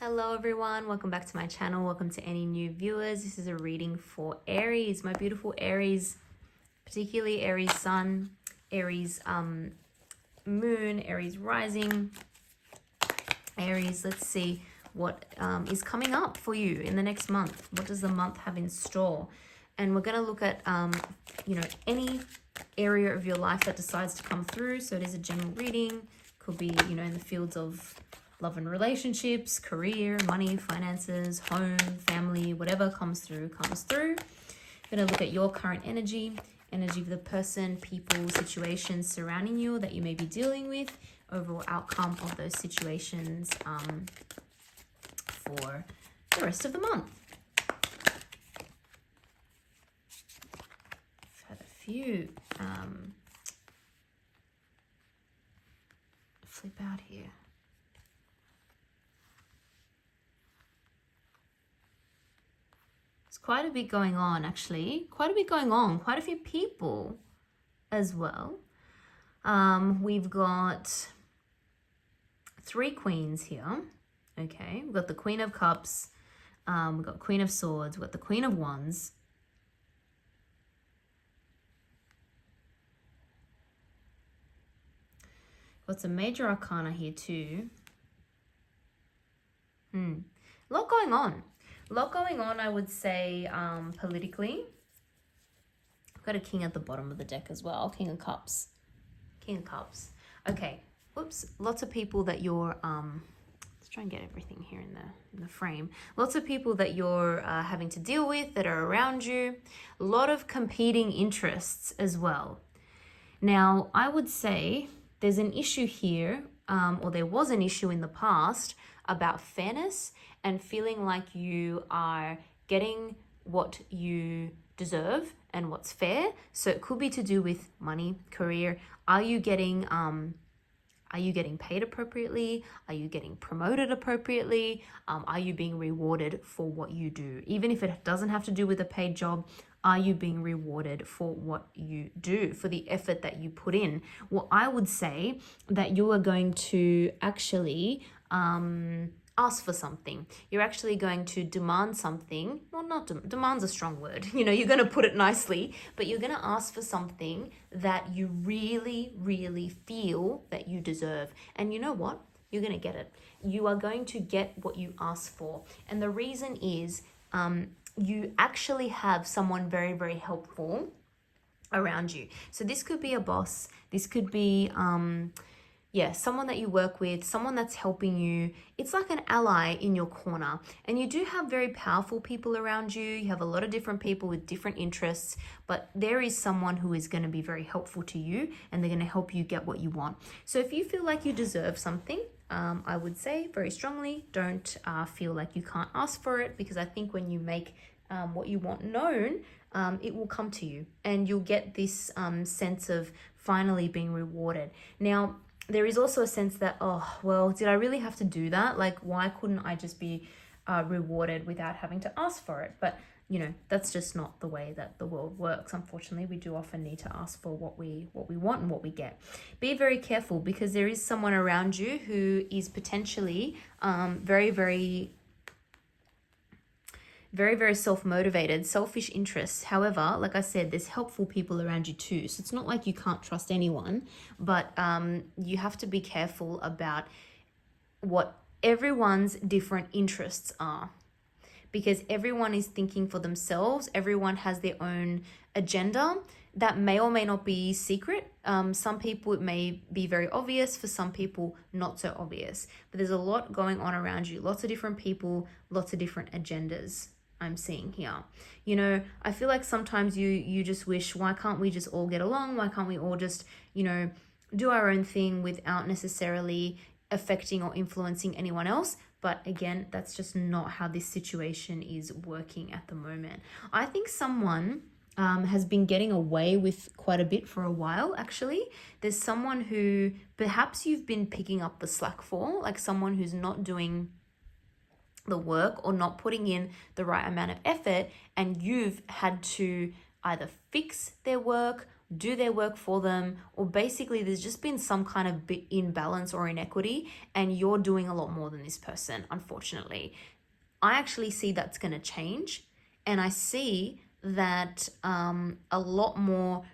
Hello everyone, welcome back to my channel. Welcome to any new viewers. This is a reading for Aries, my beautiful Aries, particularly Aries sun, Aries moon, Aries rising. Aries, let's see what is coming up for you in the next month. What does the month have in store? And we're going to look at any area of your life that decides to come through. So it is a general reading. Could be in the fields of love and relationships, career, money, finances, home, family, whatever comes through, comes through. I'm going to look at your current energy of the person, people, situations surrounding you that you may be dealing with, overall outcome of those situations for the rest of the month. I've had a few flip out here. Quite a bit going on, actually. Quite a few people as well. We've got 3 queens here. Okay, we've got the Queen of Cups, we've got Queen of Swords, we've got the Queen of Wands. Got some major arcana here too. A lot going on. I would say, politically. I've got a king at the bottom of the deck as well. King of Cups. Okay. Oops. Lots of people that you're, let's try and get everything here in the frame. Lots of people that you're having to deal with that are around you. A lot of competing interests as well. Now, I would say there's an issue here, or there was an issue in the past about fairness and feeling like you are getting what you deserve and what's fair. So it could be to do with money, career. Are you getting paid appropriately? Are you getting promoted appropriately? Are you being rewarded for what you do? Even if it doesn't have to do with a paid job, are you being rewarded for what you do, for the effort that you put in? Well, I would say that you are going to actually ask for something. You're actually going to demand something. Well, demand's a strong word. You're going to put it nicely, but you're going to ask for something that you really, really feel that you deserve. And you know what? You're going to get it. You are going to get what you ask for. And the reason is you actually have someone very, very helpful around you. So this could be a boss. This could be someone that you work with, someone that's helping you. It's like an ally in your corner. And you do have very powerful people around you. You have a lot of different people with different interests, but there is someone who is going to be very helpful to you, and they're going to help you get what you want. So if you feel like you deserve something, I would say very strongly, don't feel like you can't ask for it, because I think when you make what you want known, it will come to you, and you'll get this sense of finally being rewarded. Now, there is also a sense that, oh, well, did I really have to do that? Like, why couldn't I just be rewarded without having to ask for it? But, that's just not the way that the world works. Unfortunately, we do often need to ask for what we want and what we get. Be very careful, because there is someone around you who is potentially very, very self-motivated, selfish interests. However, like I said, there's helpful people around you too. So it's not like you can't trust anyone, but you have to be careful about what everyone's different interests are, because everyone is thinking for themselves. Everyone has their own agenda that may or may not be secret. Some people, it may be very obvious. For some people, not so obvious. But there's a lot going on around you. Lots of different people, lots of different agendas I'm seeing here. I feel like sometimes you just wish, why can't we just all get along? Why can't we all just, do our own thing without necessarily affecting or influencing anyone else? But again, that's just not how this situation is working at the moment. I think someone has been getting away with quite a bit for a while, actually. There's someone who perhaps you've been picking up the slack for, like someone who's not doing the work or not putting in the right amount of effort, and you've had to either fix their work, do their work for them, or basically there's just been some kind of imbalance or inequity, and you're doing a lot more than this person, unfortunately. I actually see that's going to change, and I see that a lot more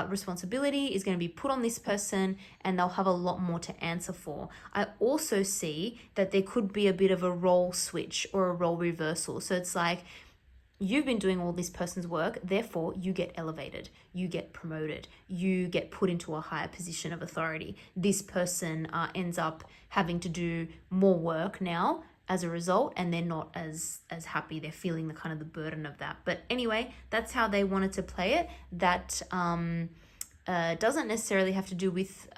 responsibility is going to be put on this person, and they'll have a lot more to answer for. I also see that there could be a bit of a role switch or a role reversal. So it's like, you've been doing all this person's work, therefore you get elevated, you get promoted, you get put into a higher position of authority. This person ends up having to do more work now as a result, and they're not as happy. They're feeling the kind of the burden of that. But anyway, that's how they wanted to play it. That doesn't necessarily have to do with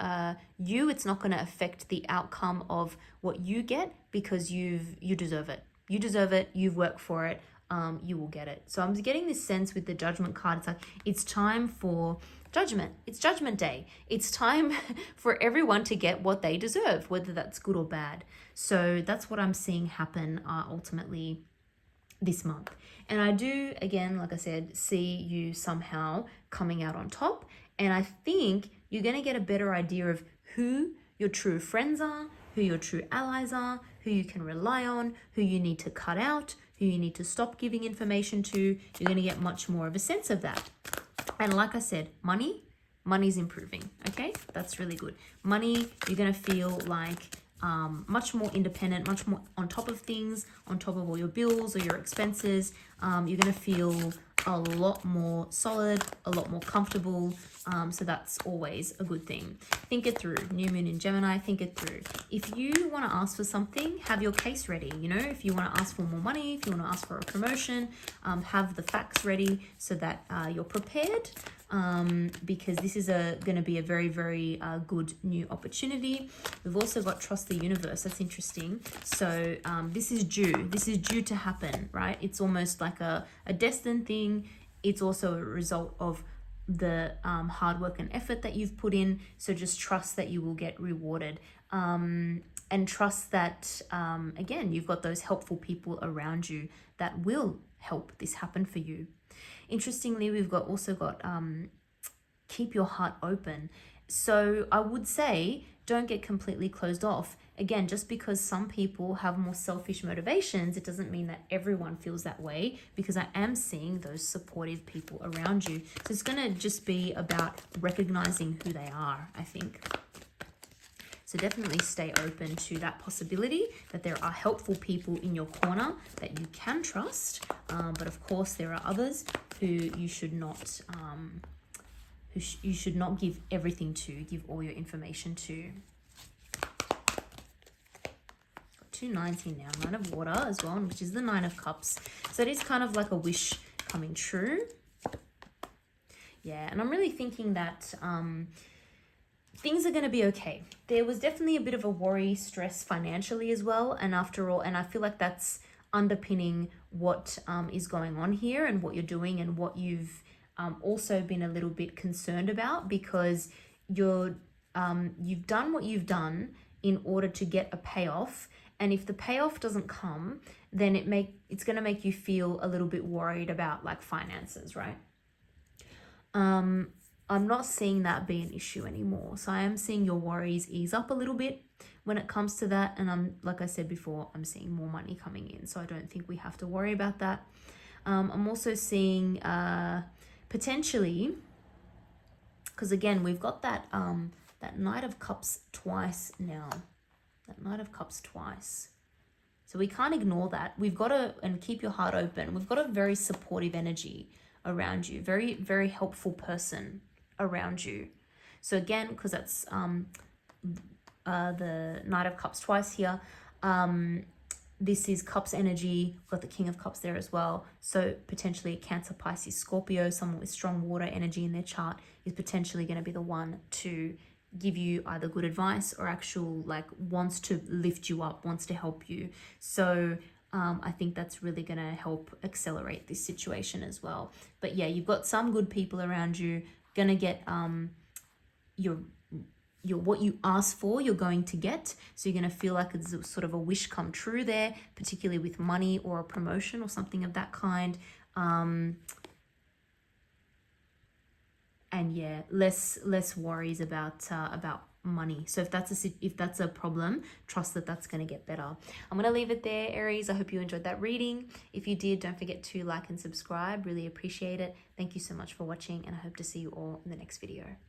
you. It's not going to affect the outcome of what you get, because you deserve it. You deserve it. You've worked for it. You will get it. So I'm getting this sense with the Judgment card. It's like, it's time for judgment. It's Judgment Day. It's time for everyone to get what they deserve, whether that's good or bad. So that's what I'm seeing happen ultimately this month. And I do, again, like I said, see you somehow coming out on top. And I think you're going to get a better idea of who your true friends are, who your true allies are, who you can rely on, who you need to cut out, who you need to stop giving information to. You're going to get much more of a sense of that. And like I said, money's improving, okay? That's really good. Money, you're going to feel like much more independent, much more on top of things, on top of all your bills or your expenses. You're going to feel a lot more solid, a lot more comfortable. So that's always a good thing. Think it through. New moon in Gemini, think it through. If you want to ask for something, have your case ready. You know, if you want to ask for more money, if you want to ask for a promotion, have the facts ready so that you're prepared. Because this is going to be a very, very good new opportunity. We've also got trust the universe. That's interesting. So this is due. This is due to happen, right? It's almost like a destined thing. It's also a result of the hard work and effort that you've put in. So just trust that you will get rewarded. And trust that, again, you've got those helpful people around you that will help this happen for you. Interestingly, we've also got keep your heart open. So I would say don't get completely closed off. Again, just because some people have more selfish motivations, it doesn't mean that everyone feels that way, because I am seeing those supportive people around you. So it's going to just be about recognizing who they are, I think. So definitely stay open to that possibility that there are helpful people in your corner that you can trust. But of course, there are others who you should not you should not give everything to, give all your information to. Got 2 nines here now. 9 of water as well, which is the 9 of cups. So it is kind of like a wish coming true. Yeah, and I'm really thinking that things are going to be okay. There was definitely a bit of a worry, stress financially as well. And after all, and I feel like that's underpinning what is going on here and what you're doing and what you've also been a little bit concerned about, because you've done what you've done in order to get a payoff. And if the payoff doesn't come, then it's going to make you feel a little bit worried about like finances, right? I'm not seeing that be an issue anymore. So I am seeing your worries ease up a little bit when it comes to that. And like I said before, I'm seeing more money coming in. So I don't think we have to worry about that. I'm also seeing potentially, because again, we've got that Knight of Cups twice now. That Knight of Cups twice. So we can't ignore that. We've got to, and keep your heart open. We've got a very supportive energy around you. Very, very helpful person around you. So again, because that's the Knight of Cups twice here. This is Cups energy. We've got the King of Cups there as well. So potentially Cancer, Pisces, Scorpio, someone with strong water energy in their chart is potentially going to be the one to give you either good advice or actual like wants to lift you up, wants to help you. So I think that's really going to help accelerate this situation as well. But yeah, you've got some good people around you. Going to get your what you ask for, you're going to get. So you're going to feel like it's sort of a wish come true there, particularly with money or a promotion or something of that kind. and yeah, less worries about money. So if that's a problem, trust that that's going to get better. I'm going to leave it there, Aries. I hope you enjoyed that reading. If you did, don't forget to like and subscribe. Really appreciate it. Thank you so much for watching, and I hope to see you all in the next video.